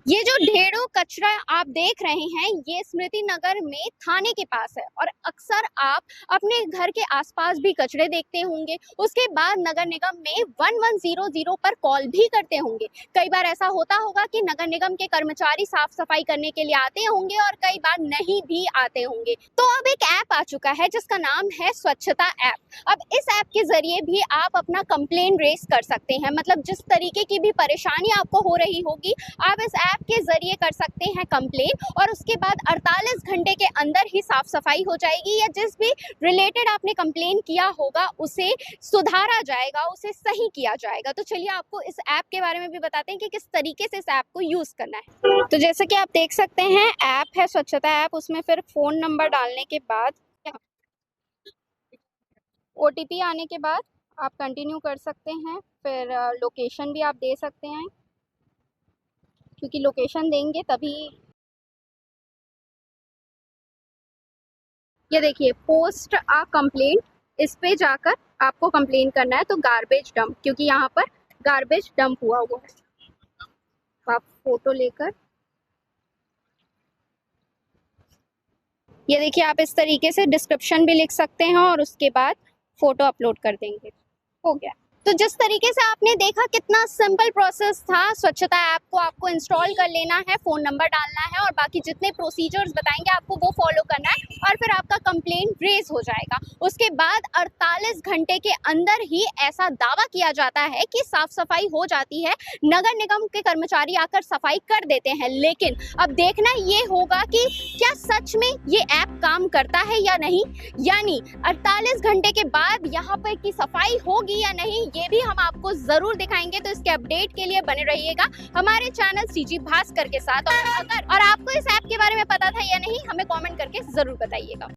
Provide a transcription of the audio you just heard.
ये जो ढेरों कचरा आप देख रहे हैं ये स्मृति नगर में थाने के पास है और अक्सर आप अपने घर के आसपास भी कचरे देखते होंगे। उसके बाद नगर निगम में 1100 पर कॉल भी करते होंगे। कई बार ऐसा होता होगा कि नगर निगम के कर्मचारी साफ सफाई करने के लिए आते होंगे और कई बार नहीं भी आते होंगे। तो अब एक ऐप आ चुका है जिसका नाम है स्वच्छता ऐप। अब इस ऐप के जरिए भी आप अपना कंप्लेन रेस कर सकते हैं। मतलब जिस तरीके की भी परेशानी आपको हो रही होगी आप इस ऐप के जरिए कर सकते हैं कंप्लेन और उसके बाद 48 घंटे के अंदर ही साफ सफाई हो जाएगी या जिस भी रिलेटेड आपने कंप्लेन किया होगा उसे सुधारा जाएगा, उसे सही किया जाएगा। तो चलिए आपको इस ऐप के बारे में भी बताते हैं कि किस तरीके से इस ऐप को यूज करना है। तो जैसे कि आप देख सकते हैं ऐप है स्वच्छता ऐप, उसमें फिर फोन नंबर डालने के बाद OTP आने के बाद आप कंटिन्यू कर सकते हैं। फिर लोकेशन भी आप दे सकते हैं क्योंकि लोकेशन देंगे तभी। ये देखिए पोस्ट अ कंप्लेंट, इस पे जाकर आपको कंप्लेन करना है। तो गार्बेज डंप, क्योंकि यहाँ पर गार्बेज डंप हुआ है। आप फोटो लेकर ये देखिए आप इस तरीके से डिस्क्रिप्शन भी लिख सकते हैं और उसके बाद फोटो अपलोड कर देंगे। हो गया। तो जिस तरीके से आपने देखा कितना सिंपल प्रोसेस था। स्वच्छता ऐप को आपको इंस्टॉल कर लेना है, फोन नंबर डालना है और बाकी जितने प्रोसीजर्स बताएंगे आपको वो फॉलो करना है और फिर आपका कंप्लेन रेज हो जाएगा। उसके बाद 48 घंटे के अंदर ही ऐसा दावा किया जाता है कि साफ सफाई हो जाती है। नगर निगम के कर्मचारी आकर सफाई कर देते हैं। लेकिन अब देखना ये होगा कि क्या सच में ये ऐप काम करता है या नहीं, यानी 48 घंटे के बाद यहाँ पर की सफाई होगी या नहीं, ये भी हम आपको जरूर दिखाएंगे। तो इसके अपडेट के लिए बने रहिएगा हमारे चैनल CG भास्कर के साथ। और आपको इस ऐप के बारे में पता था या नहीं हमें कमेंट करके जरूर बताइएगा।